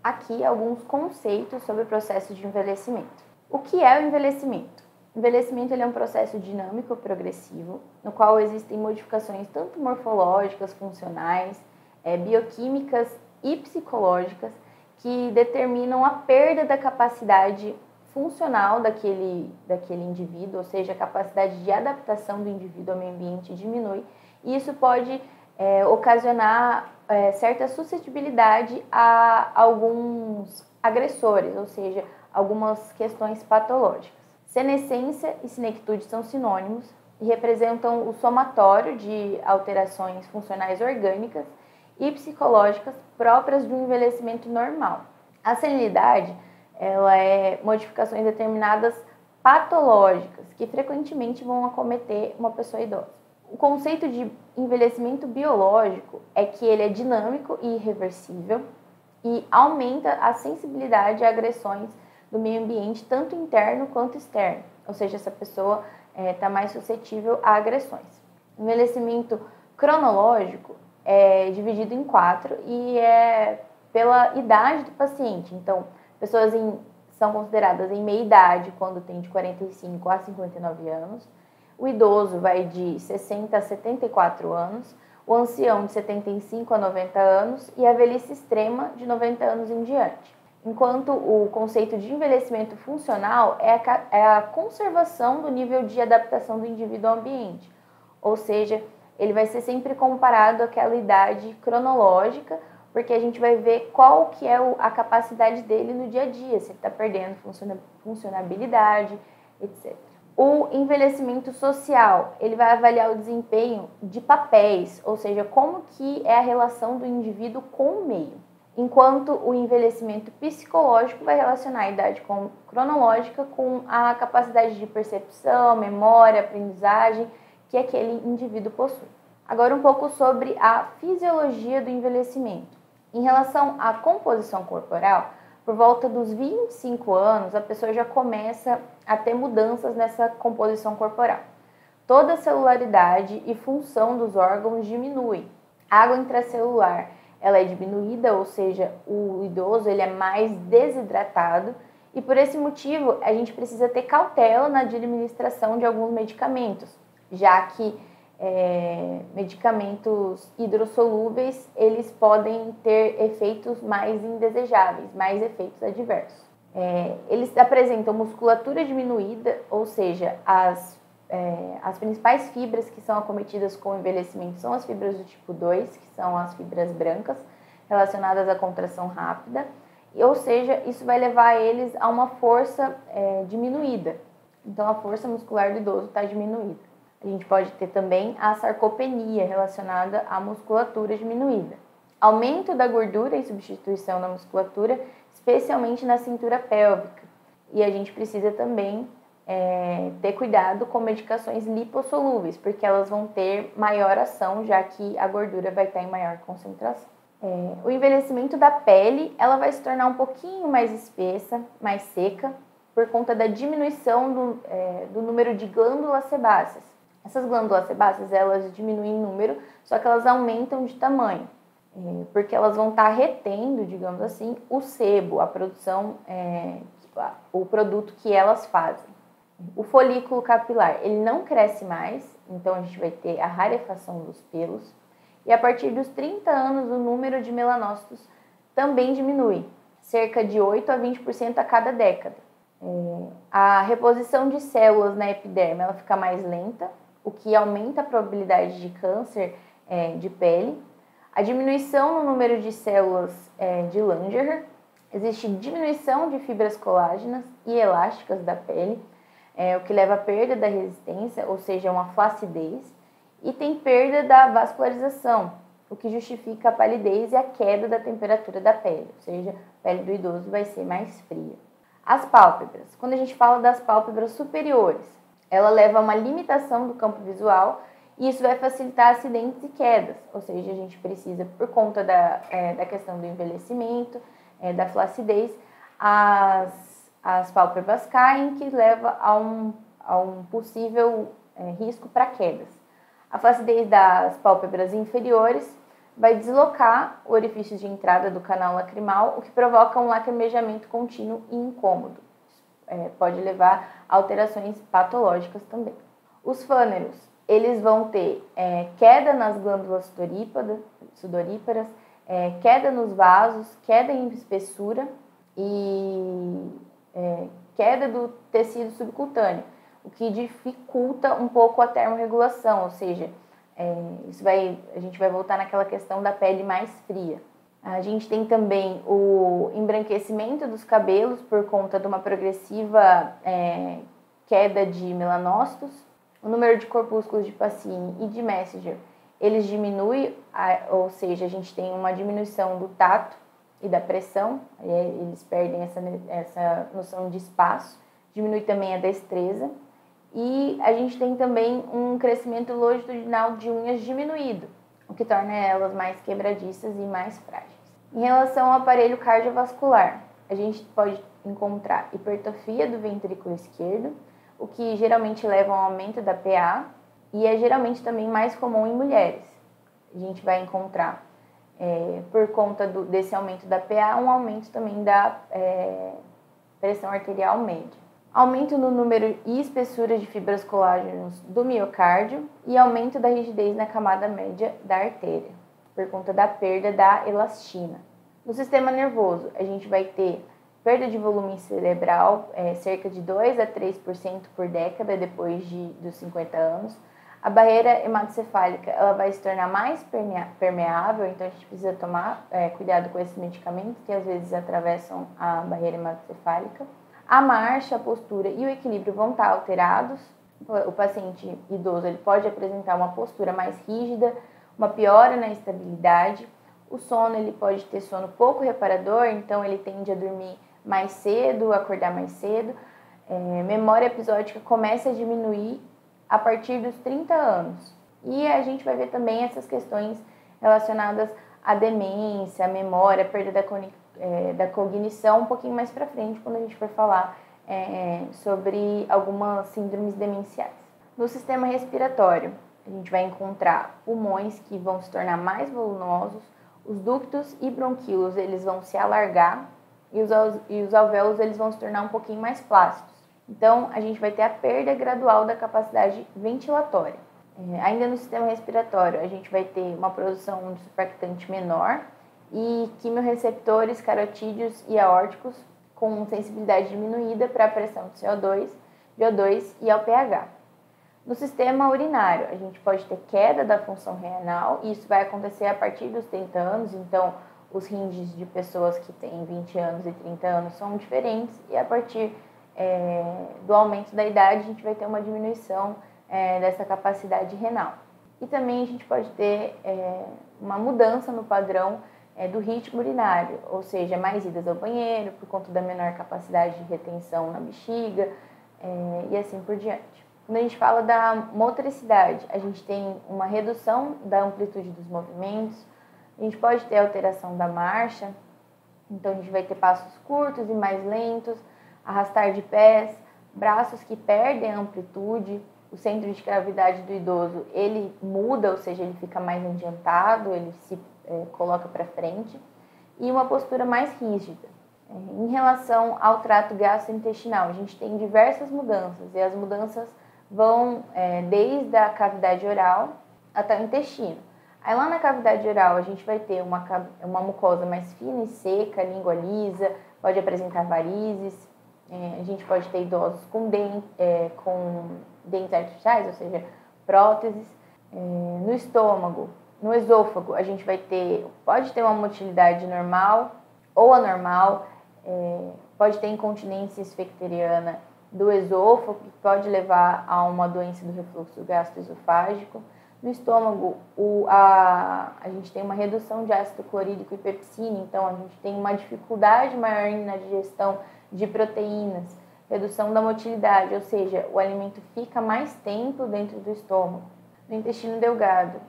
aqui alguns conceitos sobre o processo de envelhecimento. O que é o envelhecimento? O envelhecimento ele é um processo dinâmico progressivo, no qual existem modificações tanto morfológicas, funcionais, bioquímicas e psicológicas que determinam a perda da capacidade funcional daquele indivíduo, ou seja, a capacidade de adaptação do indivíduo ao meio ambiente diminui, e isso pode ocasionar certa suscetibilidade a alguns agressores, ou seja, algumas questões patológicas. Senescência e senectude são sinônimos e representam o somatório de alterações funcionais orgânicas e psicológicas próprias do envelhecimento normal. A senilidade ela é modificações determinadas patológicas que frequentemente vão acometer uma pessoa idosa. O conceito de envelhecimento biológico é que ele é dinâmico e irreversível e aumenta a sensibilidade a agressões do meio ambiente, tanto interno quanto externo. Ou seja, essa pessoa está mais suscetível a agressões. O envelhecimento cronológico é dividido em 4 e é pela idade do paciente. Então, pessoas são consideradas em meia idade quando tem de 45 a 59 anos. O idoso vai de 60 a 74 anos, o ancião de 75 a 90 anos e a velhice extrema de 90 anos em diante. Enquanto o conceito de envelhecimento funcional é a conservação do nível de adaptação do indivíduo ao ambiente, ou seja, ele vai ser sempre comparado àquela idade cronológica, porque a gente vai ver qual que é a capacidade dele no dia a dia, se ele está perdendo funcionabilidade, etc. O envelhecimento social, ele vai avaliar o desempenho de papéis, ou seja, como que é a relação do indivíduo com o meio. Enquanto o envelhecimento psicológico vai relacionar a idade cronológica com a capacidade de percepção, memória, aprendizagem que aquele indivíduo possui. Agora um pouco sobre a fisiologia do envelhecimento. Em relação à composição corporal, por volta dos 25 anos, a pessoa já começa a ter mudanças nessa composição corporal. Toda a celularidade e função dos órgãos diminui. A água intracelular ela é diminuída, ou seja, o idoso ele é mais desidratado e por esse motivo a gente precisa ter cautela na administração de alguns medicamentos, já que medicamentos hidrossolúveis eles podem ter efeitos mais indesejáveis, mais efeitos adversos. Eles apresentam musculatura diminuída, ou seja, as principais fibras que são acometidas com o envelhecimento são as fibras do tipo 2, que são as fibras brancas, relacionadas à contração rápida, ou seja, isso vai levar eles a uma força diminuída. Então, a força muscular do idoso está diminuída. A gente pode ter também a sarcopenia, relacionada à musculatura diminuída. Aumento da gordura e substituição da musculatura, especialmente na cintura pélvica. E a gente precisa também ter cuidado com medicações lipossolúveis, porque elas vão ter maior ação, já que a gordura vai estar em maior concentração. O envelhecimento da pele, ela vai se tornar um pouquinho mais espessa, mais seca, por conta da diminuição do número de glândulas sebáceas. Essas glândulas sebáceas, elas diminuem em número, só que elas aumentam de tamanho, porque elas vão estar retendo, digamos assim, o sebo, a produção, o produto que elas fazem. O folículo capilar, ele não cresce mais, então a gente vai ter a rarefação dos pelos. E a partir dos 30 anos, o número de melanócitos também diminui, cerca de 8 a 20% a cada década. A reposição de células na epiderme ela fica mais lenta, o que aumenta a probabilidade de câncer de pele. A diminuição no número de células de Langerhans, existe diminuição de fibras colágenas e elásticas da pele, o que leva à perda da resistência, ou seja, uma flacidez, e tem perda da vascularização, o que justifica a palidez e a queda da temperatura da pele, ou seja, a pele do idoso vai ser mais fria. As pálpebras, quando a gente fala das pálpebras superiores, ela leva a uma limitação do campo visual e isso vai facilitar acidentes e quedas, ou seja, a gente precisa, por conta da questão do envelhecimento, da flacidez, as pálpebras caem, que leva a um possível risco para quedas. A flacidez das pálpebras inferiores vai deslocar o orifício de entrada do canal lacrimal, o que provoca um lacrimejamento contínuo e incômodo. Pode levar a alterações patológicas também. Os fâneros, eles vão ter queda nas glândulas sudoríparas, queda nos vasos, queda em espessura e queda do tecido subcutâneo, o que dificulta um pouco a termorregulação, ou seja, a gente vai voltar naquela questão da pele mais fria. A gente tem também o embranquecimento dos cabelos por conta de uma progressiva queda de melanócitos. O número de corpúsculos de Pacini e de Messenger, eles diminuem, ou seja, a gente tem uma diminuição do tato e da pressão, eles perdem essa noção de espaço, diminui também a destreza. E a gente tem também um crescimento longitudinal de unhas diminuído, o que torna elas mais quebradiças e mais frágeis. Em relação ao aparelho cardiovascular, a gente pode encontrar hipertrofia do ventrículo esquerdo, o que geralmente leva a um aumento da PA e é geralmente também mais comum em mulheres. A gente vai encontrar, por conta desse aumento da PA, um aumento também da pressão arterial média. Aumento no número e espessura de fibras colágenas do miocárdio e aumento da rigidez na camada média da artéria, por conta da perda da elastina. No sistema nervoso, a gente vai ter perda de volume cerebral, cerca de 2 a 3% por década depois dos 50 anos. A barreira hematocefálica ela vai se tornar mais permeável, então a gente precisa tomar cuidado com esses medicamentos que às vezes atravessam a barreira hematocefálica. A marcha, a postura e o equilíbrio vão estar alterados. O paciente idoso ele pode apresentar uma postura mais rígida, uma piora na estabilidade. O sono ele pode ter sono pouco reparador, então ele tende a dormir mais cedo, acordar mais cedo. Memória episódica começa a diminuir a partir dos 30 anos. E a gente vai ver também essas questões relacionadas à demência, à memória, perda da cognição um pouquinho mais para frente, quando a gente for falar sobre algumas síndromes demenciais. No sistema respiratório, a gente vai encontrar pulmões que vão se tornar mais volumosos, os ductos e bronquíolos eles vão se alargar e os alvéolos eles vão se tornar um pouquinho mais flácidos. Então, a gente vai ter a perda gradual da capacidade ventilatória. Ainda no sistema respiratório, a gente vai ter uma produção de surfactante menor e quimiorreceptores carotídeos e aórticos com sensibilidade diminuída para a pressão de CO2, VO2 e ao pH. No sistema urinário, a gente pode ter queda da função renal e isso vai acontecer a partir dos 30 anos, então os rins de pessoas que têm 20 anos e 30 anos são diferentes e a partir do aumento da idade a gente vai ter uma diminuição dessa capacidade renal. E também a gente pode ter uma mudança no padrão do ritmo urinário, ou seja, mais idas ao banheiro por conta da menor capacidade de retenção na bexiga e assim por diante. Quando a gente fala da motricidade, a gente tem uma redução da amplitude dos movimentos, a gente pode ter alteração da marcha, então a gente vai ter passos curtos e mais lentos, arrastar de pés, braços que perdem a amplitude, o centro de gravidade do idoso ele muda, ou seja, ele fica mais adiantado, ele se coloca para frente, e uma postura mais rígida. Em relação ao trato gastrointestinal, a gente tem diversas mudanças, e as mudanças vão desde a cavidade oral até o intestino. Aí lá na cavidade oral a gente vai ter uma mucosa mais fina e seca, língua lisa, pode apresentar varizes, a gente pode ter idosos com dentes artificiais, ou seja, próteses. No estômago, no esôfago, a gente pode ter uma motilidade normal ou anormal, pode ter incontinência esfecteriana do esôfago, que pode levar a uma doença do refluxo gastroesofágico. No estômago, a gente tem uma redução de ácido clorídrico e pepsina, então a gente tem uma dificuldade maior na digestão de proteínas, redução da motilidade, ou seja, o alimento fica mais tempo dentro do estômago. No intestino delgado,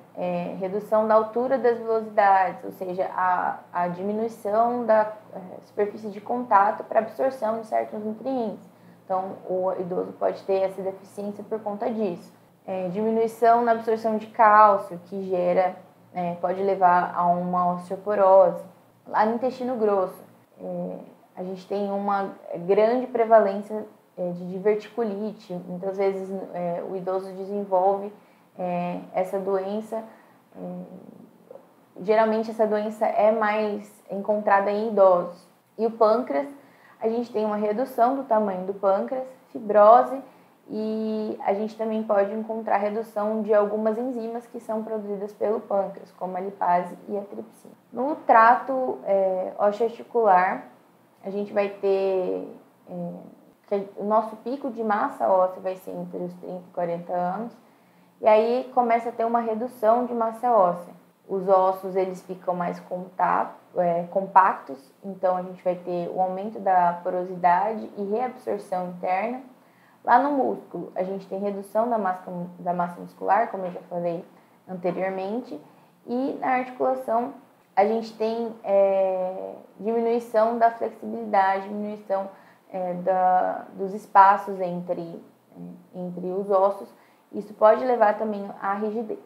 redução da altura das velocidades, ou seja, a diminuição da superfície de contato para absorção de certos nutrientes. Então, o idoso pode ter essa deficiência por conta disso. Diminuição na absorção de cálcio, que gera pode levar a uma osteoporose. Lá no intestino grosso, a gente tem uma grande prevalência de diverticulite. Muitas vezes o idoso desenvolve essa doença. Geralmente essa doença é mais encontrada em idosos. E o pâncreas, a gente tem uma redução do tamanho do pâncreas, fibrose, e a gente também pode encontrar redução de algumas enzimas que são produzidas pelo pâncreas, como a lipase e a tripsina. No trato osteoarticular, a gente vai ter o nosso pico de massa óssea vai ser entre os 30 e 40 anos, e aí começa a ter uma redução de massa óssea. Os ossos eles ficam mais compactos, então a gente vai ter o aumento da porosidade e reabsorção interna. Lá no músculo, a gente tem redução da massa muscular, como eu já falei anteriormente, e na articulação, a gente tem diminuição da flexibilidade, diminuição dos espaços entre os ossos. Isso pode levar também à rigidez.